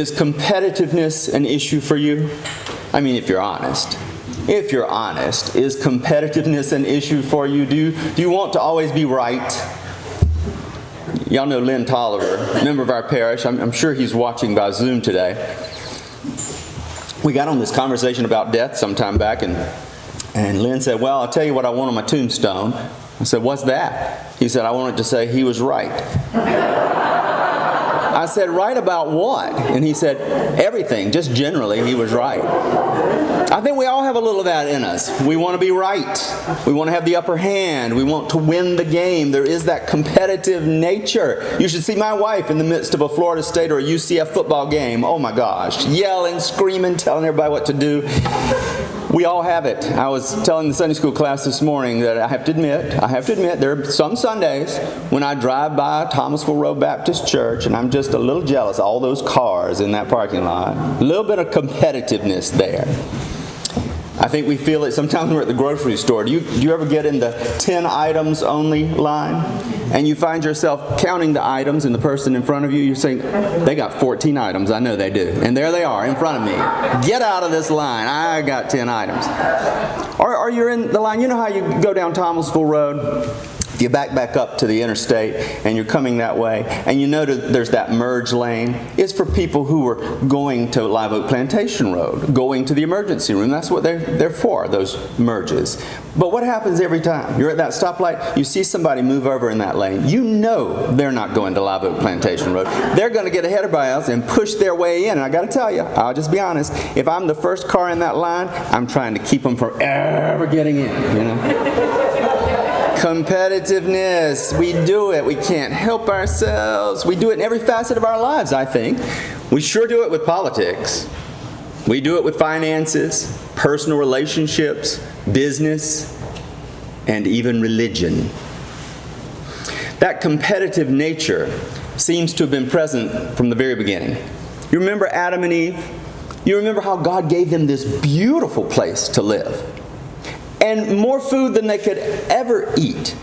Is competitiveness an issue for you? I mean, if you're honest. If you're honest, is competitiveness an issue for you? Do you want to always be right? Y'all know Lynn Tolliver, member of our parish. I'm sure he's watching by Zoom today. We got on this conversation about death some time back, and Lynn said, well, I'll tell you what I want on my tombstone. I said, what's that? He said, I want it to say he was right. I said, right about what? And he said, everything, just generally, he was right. I think we all have a little of that in us. We want to be right. We want to have the upper hand. We want to win the game. There is that competitive nature. You should see my wife in the midst of a Florida State or a UCF football game. Oh my gosh. Yelling, screaming, telling everybody what to do. We all have it. I was telling the Sunday school class this morning that I have to admit, there are some Sundays when I drive by Thomasville Road Baptist Church and I'm just a little jealous of all those cars in that parking lot. A little bit of competitiveness there. I think we feel it sometimes when we're at the grocery store. Do you ever get in the 10 items only line? And you find yourself counting the items and the person in front of you, you're saying, they got 14 items. I know they do. And there they are in front of me. Get out of this line. I got 10 items. Or you're in the line. You know how you go down Thomasville Road? You back up to the interstate and you're coming that way and you know there's that merge lane. It's for people who are going to Live Oak Plantation Road, going to the emergency room. That's what they're for, those merges. But what happens every time? You're at that stoplight, you see somebody move over in that lane. You know they're not going to Live Oak Plantation Road. They're going to get ahead of everybody else and push their way in. And I got to tell you, I'll just be honest, if I'm the first car in that line, I'm trying to keep them from ever getting in, you know. Competitiveness. We do it. We can't help ourselves. We do it in every facet of our lives, I think. We sure do it with politics. We do it with finances, personal relationships, business, and even religion. That competitive nature seems to have been present from the very beginning. You remember Adam and Eve? You remember how God gave them this beautiful place to live. And more food than they could ever eat.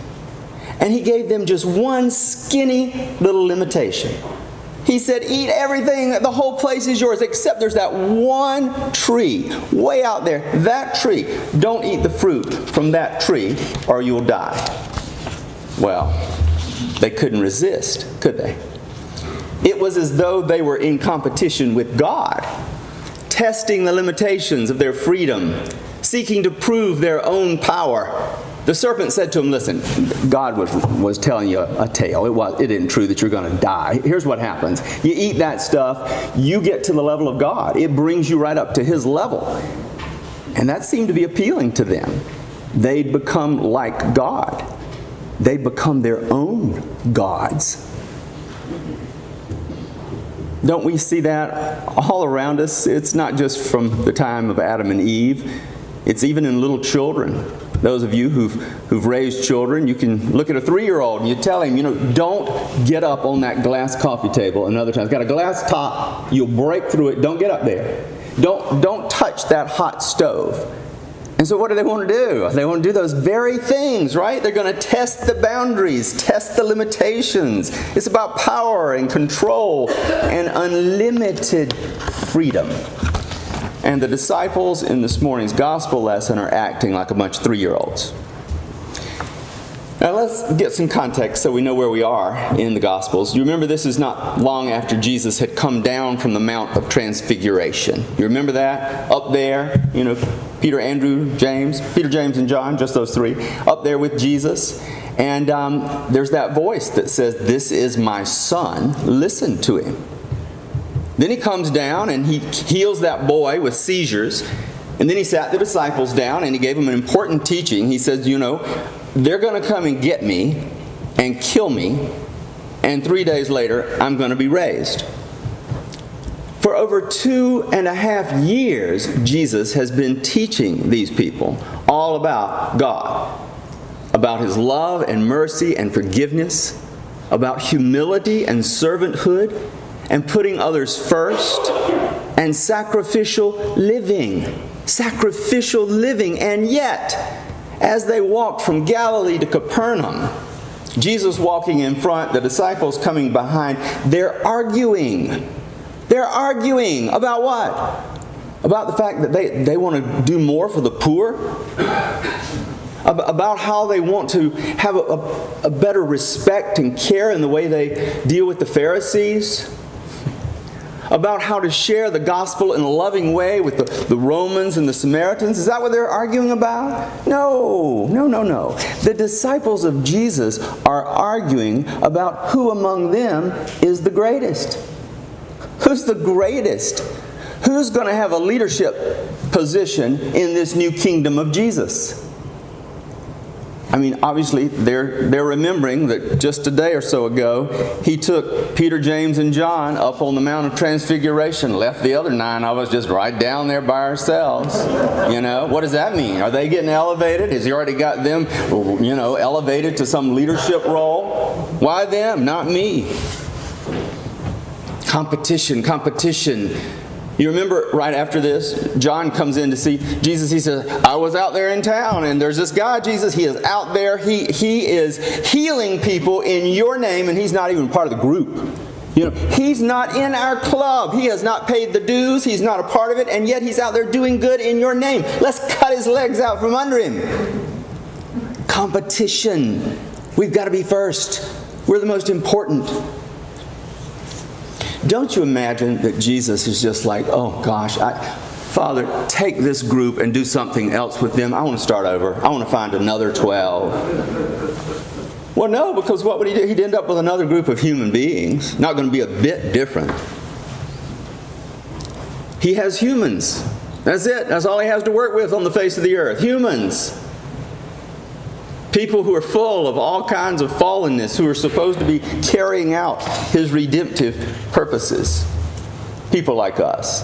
And he gave them just one skinny little limitation. He said, eat everything, the whole place is yours, except there's that one tree way out there. That tree. Don't eat the fruit from that tree or you'll die. Well, they couldn't resist, could they? It was as though they were in competition with God, testing the limitations of their freedom, seeking to prove their own power. The serpent said to him, listen, God was telling you a tale. It isn't true that you're going to die. Here's what happens. You eat that stuff, you get to the level of God. It brings you right up to His level. And that seemed to be appealing to them. They'd become like God. They'd become their own gods. Don't we see that all around us? It's not just from the time of Adam and Eve. It's even in little children. Those of you who've raised children, you can look at a 3-year-old and you tell him, don't get up on that glass coffee table another time. It's got a glass top. You'll break through it. Don't get up there. Don't touch that hot stove. And so what do they want to do? They want to do those very things, right? They're going to test the boundaries, test the limitations. It's about power and control and unlimited freedom. And the disciples in this morning's gospel lesson are acting like a bunch of 3-year-olds. Now let's get some context so we know where we are in the Gospels. You remember this is not long after Jesus had come down from the Mount of Transfiguration. You remember that? Up there, Peter, James, and John, just those 3, up there with Jesus. And there's that voice that says, this is my son, listen to him. Then he comes down and he heals that boy with seizures. And then he sat the disciples down and he gave them an important teaching. He says, they're going to come and get me and kill me. And 3 days later, I'm going to be raised. For over 2.5 years, Jesus has been teaching these people all about God, about His love and mercy and forgiveness, about humility and servanthood, and putting others first, and sacrificial living. Sacrificial living. And yet, as they walked from Galilee to Capernaum, Jesus walking in front, the disciples coming behind, they're arguing They're arguing about what? About the fact that they want to do more for the poor? About how they want to have a better respect and care in the way they deal with the Pharisees? About how to share the gospel in a loving way with the Romans and the Samaritans? Is that what they're arguing about? No. The disciples of Jesus are arguing about who among them is the greatest. Who's the greatest? Who's going to have a leadership position in this new kingdom of Jesus? I mean, obviously, they're remembering that just a day or so ago, He took Peter, James, and John up on the Mount of Transfiguration, left the other 9 of us just right down there by ourselves. You know, what does that mean? Are they getting elevated? Has He already got them, elevated to some leadership role? Why them, not me? Competition. You remember right after this, John comes in to see Jesus. He says, I was out there in town, and there's this guy, Jesus. He is out there. He is healing people in your name, and he's not even part of the group. He's not in our club. He has not paid the dues. He's not a part of it, and yet he's out there doing good in your name. Let's cut his legs out from under him. Competition. We've got to be first. We're the most important. Don't you imagine that Jesus is just like, oh gosh, Father, take this group and do something else with them. I want to start over. I want to find another 12. Well, no, because what would he do? He'd end up with another group of human beings. Not going to be a bit different. He has humans. That's it. That's all he has to work with on the face of the earth. Humans. People who are full of all kinds of fallenness, who are supposed to be carrying out His redemptive purposes. People like us.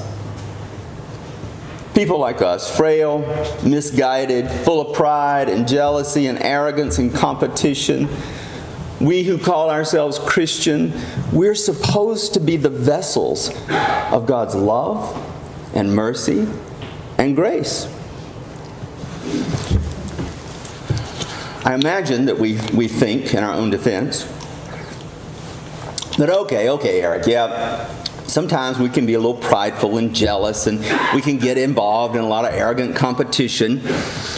People like us, frail, misguided, full of pride and jealousy and arrogance and competition. We who call ourselves Christian, we're supposed to be the vessels of God's love and mercy and grace. I imagine that we think, in our own defense, that okay, Eric, yeah, sometimes we can be a little prideful and jealous, and we can get involved in a lot of arrogant competition.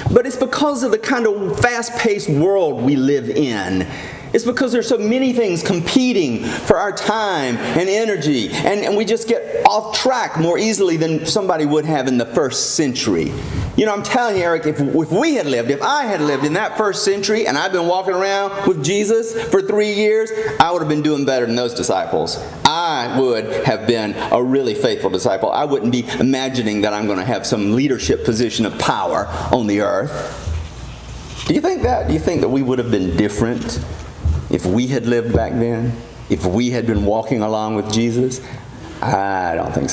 But it's because of the kind of fast-paced world we live in. It's because there's so many things competing for our time and energy, and we just get off track more easily than somebody would have in the first century. I'm telling you, Eric, if I had lived in that first century and I'd been walking around with Jesus for 3 years, I would have been doing better than those disciples. I would have been a really faithful disciple. I wouldn't be imagining that I'm going to have some leadership position of power on the earth. Do you think that? Do you think that we would have been different if we had lived back then? If we had been walking along with Jesus? I don't think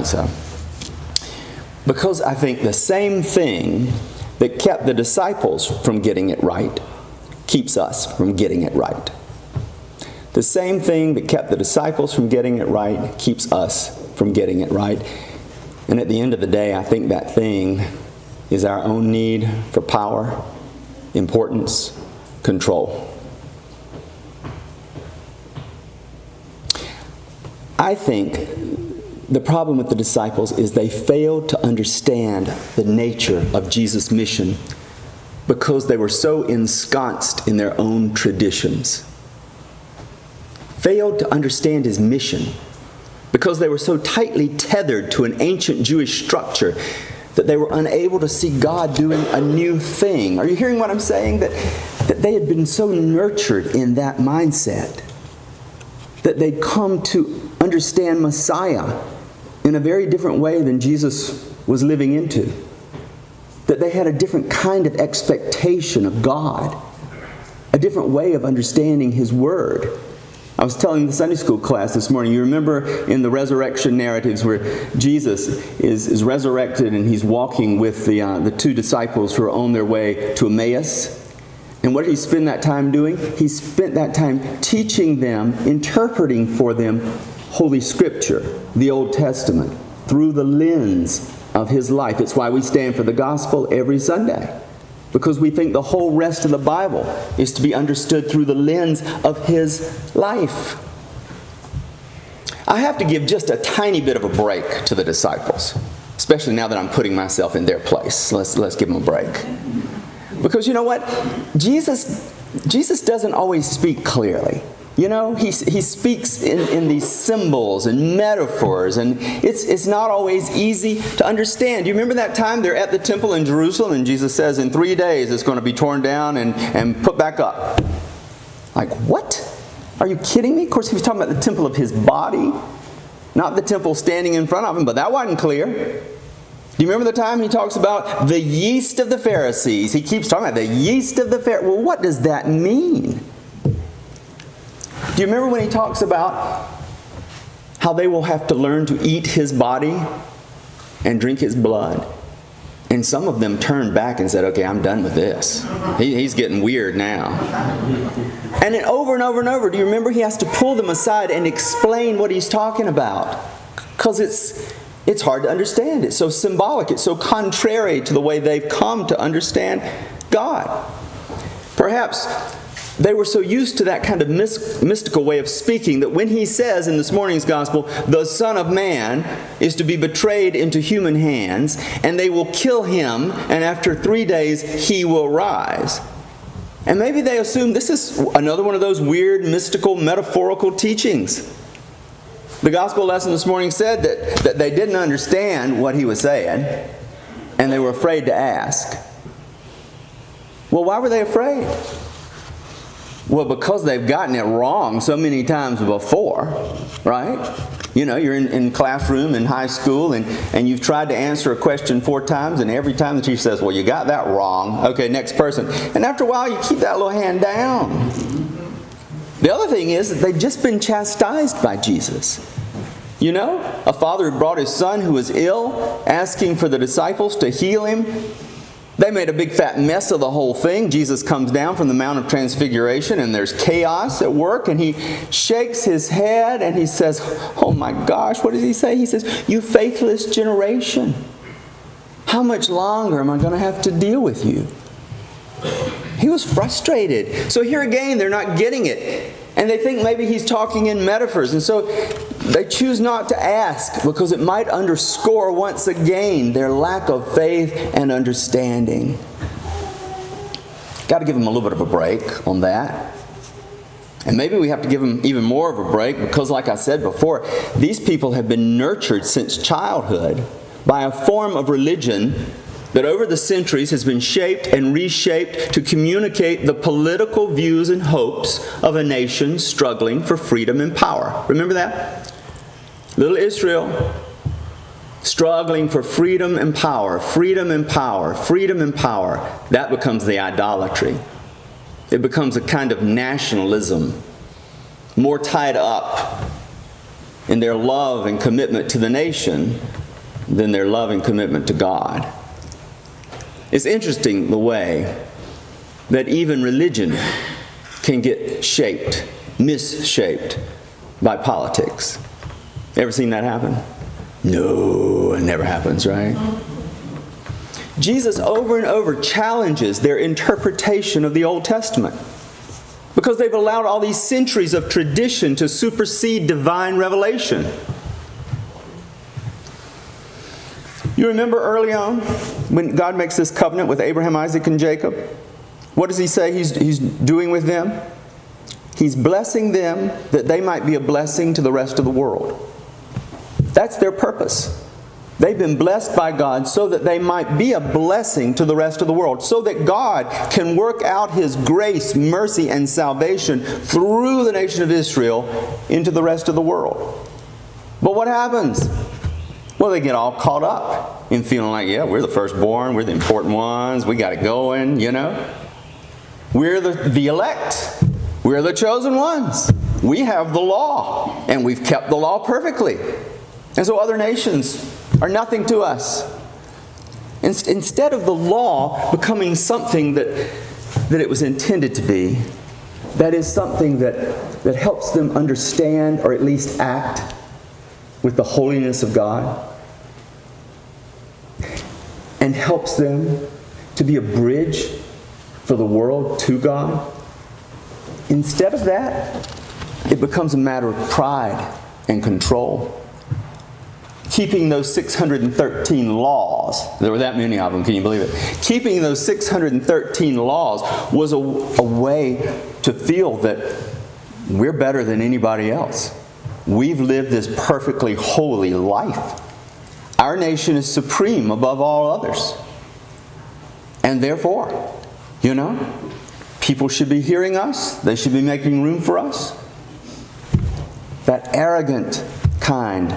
so. Because I think the same thing that kept the disciples from getting it right keeps us from getting it right. The same thing that kept the disciples from getting it right keeps us from getting it right. And at the end of the day, I think that thing is our own need for power, importance, control. I think the problem with the disciples is they failed to understand the nature of Jesus' mission because they were so ensconced in their own traditions. Failed to understand His mission because they were so tightly tethered to an ancient Jewish structure that they were unable to see God doing a new thing. Are you hearing what I'm saying? That they had been so nurtured in that mindset that they'd come to understand Messiah in a very different way than Jesus was living into. That they had a different kind of expectation of God, a different way of understanding His Word. I was telling the Sunday school class this morning, you remember in the resurrection narratives where Jesus is resurrected and He's walking with the 2 disciples who are on their way to Emmaus. And what did He spend that time doing? He spent that time teaching them, interpreting for them Holy Scripture, the Old Testament, through the lens of His life. It's why we stand for the gospel every Sunday. Because we think the whole rest of the Bible is to be understood through the lens of His life. I have to give just a tiny bit of a break to the disciples, especially now that I'm putting myself in their place. Let's give them a break. Because you know what? Jesus doesn't always speak clearly. You know, he speaks in these symbols and metaphors, and it's not always easy to understand. You remember that time they're at the temple in Jerusalem, and Jesus says in 3 days it's going to be torn down and put back up. Like, what? Are you kidding me? Of course, he was talking about the temple of his body, not the temple standing in front of him, but that wasn't clear. Do you remember the time he talks about the yeast of the Pharisees? He keeps talking about the yeast of the Pharisees. Well, what does that mean? Do you remember when he talks about how they will have to learn to eat his body and drink his blood? And some of them turned back and said, okay, I'm done with this. He's getting weird now. And then over and over and over, do you remember he has to pull them aside and explain what he's talking about? Because it's hard to understand. It's so symbolic. It's so contrary to the way they've come to understand God. Perhaps they were so used to that kind of mystical way of speaking that when he says in this morning's gospel, the Son of Man is to be betrayed into human hands, and they will kill him, and after 3 days he will rise. And maybe they assume this is another one of those weird, mystical, metaphorical teachings. The gospel lesson this morning said that they didn't understand what he was saying, and they were afraid to ask. Well, why were they afraid? Well, because they've gotten it wrong so many times before, right? You know, you're in classroom in high school and you've tried to answer a question 4 times, and every time the teacher says, well, you got that wrong. Okay, next person. And after a while, you keep that little hand down. The other thing is that they've just been chastised by Jesus. You know, a father who brought his son who was ill, asking for the disciples to heal him. They made a big fat mess of the whole thing. Jesus comes down from the Mount of Transfiguration and there's chaos at work, and he shakes his head and he says, oh my gosh, what does he say? He says, you faithless generation, how much longer am I going to have to deal with you? He was frustrated. So here again, they're not getting it. And they think maybe he's talking in metaphors. And so they choose not to ask because it might underscore once again their lack of faith and understanding. Got to give them a little bit of a break on that. And maybe we have to give them even more of a break because, like I said before, these people have been nurtured since childhood by a form of religion that over the centuries has been shaped and reshaped to communicate the political views and hopes of a nation struggling for freedom and power. Remember that? Little Israel struggling for freedom and power, freedom and power, freedom and power. That becomes the idolatry. It becomes a kind of nationalism, more tied up in their love and commitment to the nation than their love and commitment to God. It's interesting the way that even religion can get shaped, misshaped by politics. Ever seen that happen? No, it never happens, right? Jesus over and over challenges their interpretation of the Old Testament because they've allowed all these centuries of tradition to supersede divine revelation. You remember early on when God makes this covenant with Abraham, Isaac, and Jacob? What does he say he's doing with them? He's blessing them that they might be a blessing to the rest of the world. That's their purpose. They've been blessed by God so that they might be a blessing to the rest of the world, so that God can work out His grace, mercy, and salvation through the nation of Israel into the rest of the world. But what happens? Well, they get all caught up in feeling like, yeah, we're the firstborn, we're the important ones, we got it going, you know. We're the elect. We're the chosen ones. We have the law, and we've kept the law perfectly. And so other nations are nothing to us. Instead of the law becoming something that it was intended to be, that is something that helps them understand or at least act with the holiness of God, and helps them to be a bridge for the world to God. Instead of that, it becomes a matter of pride and control. Keeping those 613 laws, there were that many of them, can you believe it? Keeping those 613 laws was a way to feel that we're better than anybody else. We've lived this perfectly holy life. Our nation is supreme above all others. And therefore, people should be hearing us. They should be making room for us. That arrogant kind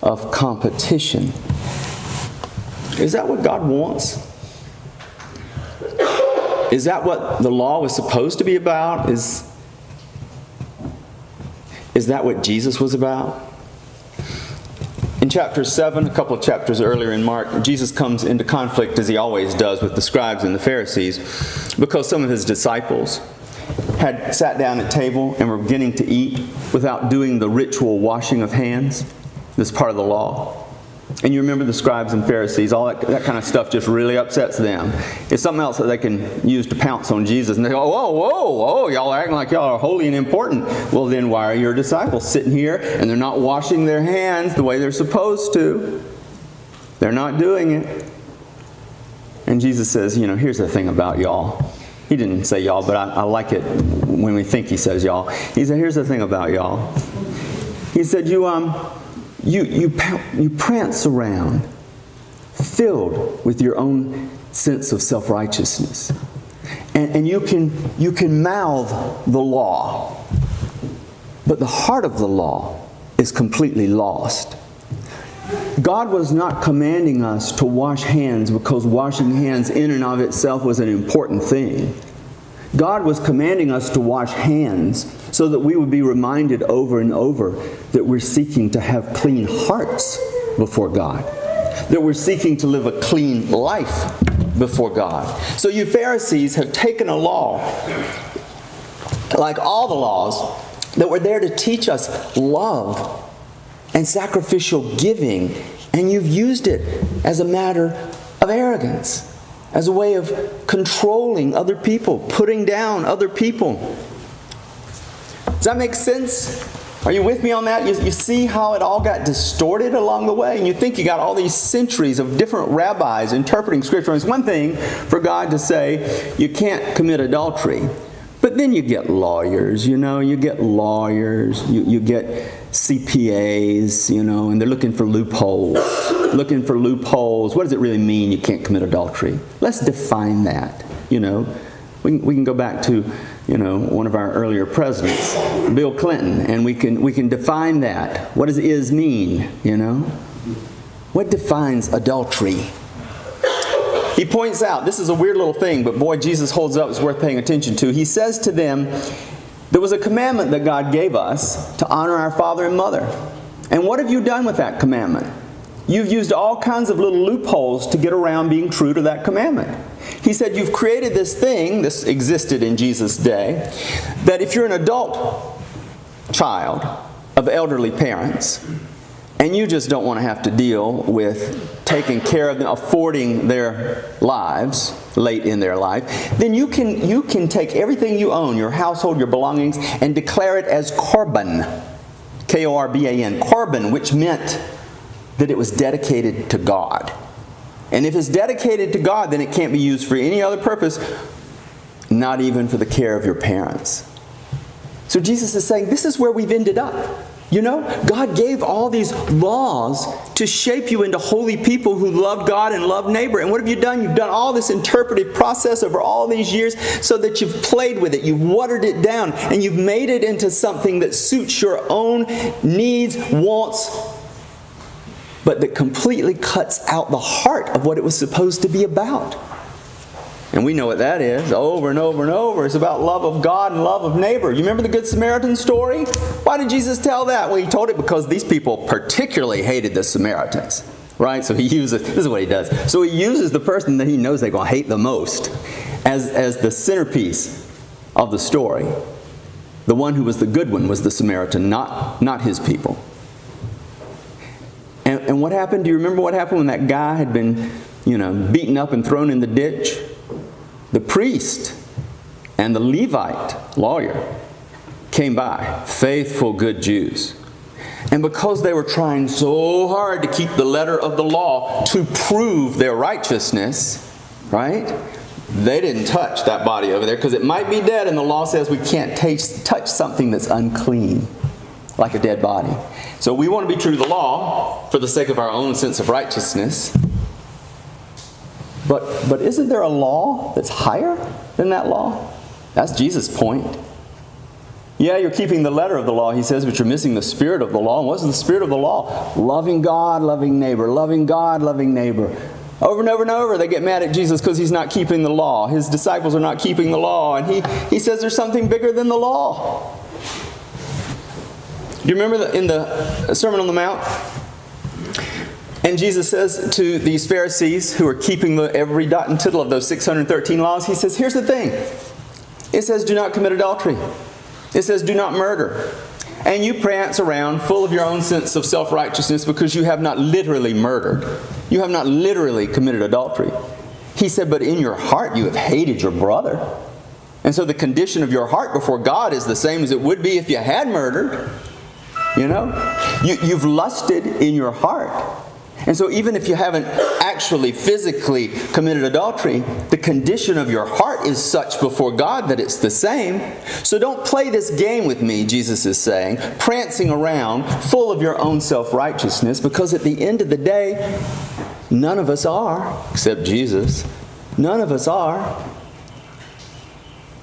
of competition. Is that what God wants? Is that what the law was supposed to be about? Is that what Jesus was about? In chapter 7, a couple of chapters earlier in Mark, Jesus comes into conflict, as he always does, with the scribes and the Pharisees, because some of his disciples had sat down at table and were beginning to eat without doing the ritual washing of hands. This part of the law. And you remember the scribes and Pharisees, all that kind of stuff just really upsets them. It's something else that they can use to pounce on Jesus. And they go, whoa, y'all are acting like y'all are holy and important. Well, then why are your disciples sitting here and they're not washing their hands the way they're supposed to? They're not doing it. And Jesus says, here's the thing about y'all. He didn't say y'all, but I like it when we think he says y'all. He said, here's the thing about y'all. He said, You prance around filled with your own sense of self-righteousness. And you can mouth the law. But the heart of the law is completely lost. God was not commanding us to wash hands because washing hands in and of itself was an important thing. God was commanding us to wash hands so that we would be reminded over and over that we're seeking to have clean hearts before God. That we're seeking to live a clean life before God. So you Pharisees have taken a law, like all the laws, that were there to teach us love and sacrificial giving, and you've used it as a matter of arrogance, as a way of controlling other people, putting down other people. Does that make sense? Are you with me on that? You see how it all got distorted along the way? And you think you got all these centuries of different rabbis interpreting Scripture. It's one thing for God to say, you can't commit adultery. But then you get lawyers, you get lawyers, you get CPAs, and they're looking for loopholes. What does it really mean you can't commit adultery? Let's define that, We can go back to, one of our earlier presidents, Bill Clinton, and we can define that. What does is mean, What defines adultery? He points out, this is a weird little thing, but boy, Jesus holds it up, it's worth paying attention to. He says to them, there was a commandment that God gave us to honor our father and mother. And what have you done with that commandment? You've used all kinds of little loopholes to get around being true to that commandment. He said, you've created this thing, this existed in Jesus' day, that if you're an adult child of elderly parents, and you just don't want to have to deal with taking care of them, affording their lives late in their life, then you can take everything you own, your household, your belongings, and declare it as korban, K-O-R-B-A-N, korban, which meant that it was dedicated to God. And if it's dedicated to God, then it can't be used for any other purpose, not even for the care of your parents. So Jesus is saying, this is where we've ended up. God gave all these laws to shape you into holy people who love God and love neighbor. And what have you done? You've done all this interpretive process over all these years so that you've played with it. You've watered it down. And you've made it into something that suits your own needs, wants, but that completely cuts out the heart of what it was supposed to be about. And we know what that is over and over and over. It's about love of God and love of neighbor. You remember the Good Samaritan story? Why did Jesus tell that? Well, he told it because these people particularly hated the Samaritans. Right? So this is what he does. So he uses the person that he knows they're going to hate the most as the centerpiece of the story. The one who was the good one was the Samaritan, not his people. And what happened? Do you remember what happened when that guy had been, beaten up and thrown in the ditch? The priest and the Levite lawyer came by, faithful, good Jews. And because they were trying so hard to keep the letter of the law to prove their righteousness, right? They didn't touch that body over there because it might be dead, and the law says we can't touch something that's unclean, like a dead body. So we want to be true to the law for the sake of our own sense of righteousness. But isn't there a law that's higher than that law? That's Jesus' point. Yeah, you're keeping the letter of the law, he says, but you're missing the spirit of the law. And what's the spirit of the law? Loving God, loving neighbor. Loving God, loving neighbor. Over and over and over, they get mad at Jesus because he's not keeping the law. His disciples are not keeping the law. And he says there's something bigger than the law. Do you remember in the Sermon on the Mount? And Jesus says to these Pharisees who are keeping every dot and tittle of those 613 laws, he says, here's the thing. It says, do not commit adultery. It says, do not murder. And you prance around full of your own sense of self-righteousness because you have not literally murdered. You have not literally committed adultery. He said, but in your heart you have hated your brother. And so the condition of your heart before God is the same as it would be if you had murdered. You know? You've lusted in your heart. And so even if you haven't actually physically committed adultery, the condition of your heart is such before God that it's the same. So don't play this game with me, Jesus is saying, prancing around full of your own self-righteousness, because at the end of the day, none of us are, except Jesus. None of us are.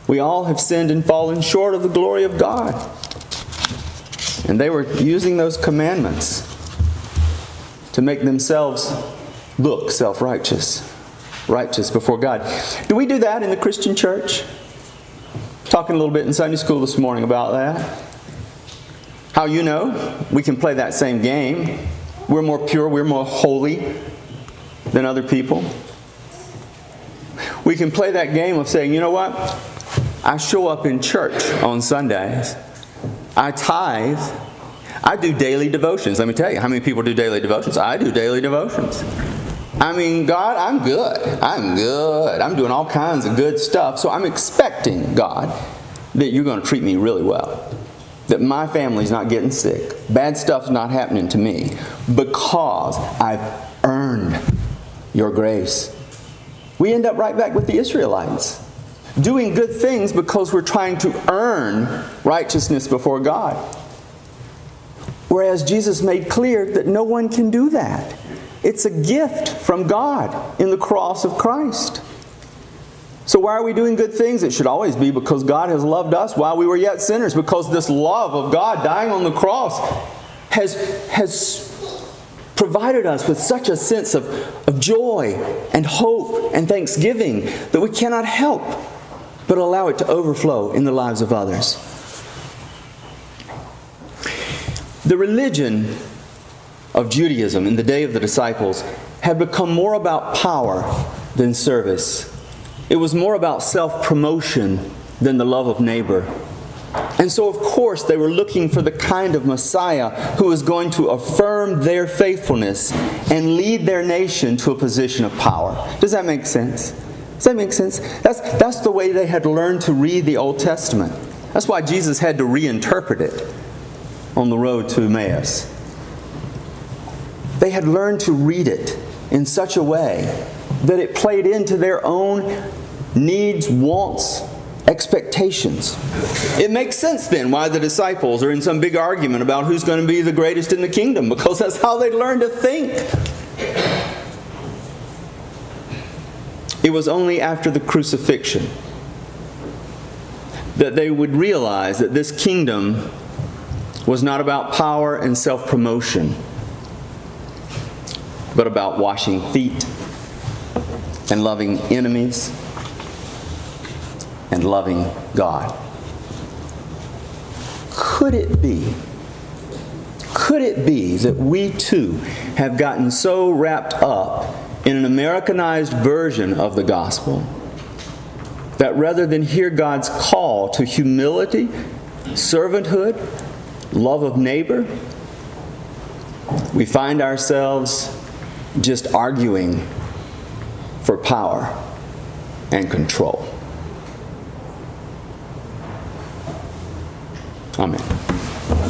We all have sinned and fallen short of the glory of God. And they were using those commandments to make themselves look self-righteous, righteous before God. Do we do that in the Christian church? Talking a little bit in Sunday school this morning about that. How we can play that same game. We're more pure, we're more holy than other people. We can play that game of saying, you know what? I show up in church on Sundays. I tithe. I do daily devotions. Let me tell you, how many people do daily devotions? I do daily devotions. I mean, God, I'm good. I'm good. I'm doing all kinds of good stuff. So I'm expecting, God, that you're going to treat me really well. That my family's not getting sick. Bad stuff's not happening to me. Because I've earned your grace. We end up right back with the Israelites. Doing good things because we're trying to earn righteousness before God. Whereas Jesus made clear that no one can do that. It's a gift from God in the cross of Christ. So why are we doing good things? It should always be because God has loved us while we were yet sinners. Because this love of God dying on the cross has provided us with such a sense of joy and hope and thanksgiving that we cannot help but allow it to overflow in the lives of others. The religion of Judaism in the day of the disciples had become more about power than service. It was more about self-promotion than the love of neighbor. And so, of course, they were looking for the kind of Messiah who was going to affirm their faithfulness and lead their nation to a position of power. Does that make sense? Does that make sense? That's the way they had learned to read the Old Testament. That's why Jesus had to reinterpret it on the road to Emmaus. They had learned to read it in such a way that it played into their own needs, wants, expectations. It makes sense then why the disciples are in some big argument about who's going to be the greatest in the kingdom, because that's how they learned to think. It was only after the crucifixion that they would realize that this kingdom was not about power and self-promotion, but about washing feet and loving enemies and loving God. Could it be that we too have gotten so wrapped up in an Americanized version of the gospel that rather than hear God's call to humility, servanthood, love of neighbor, we find ourselves just arguing for power and control? Amen.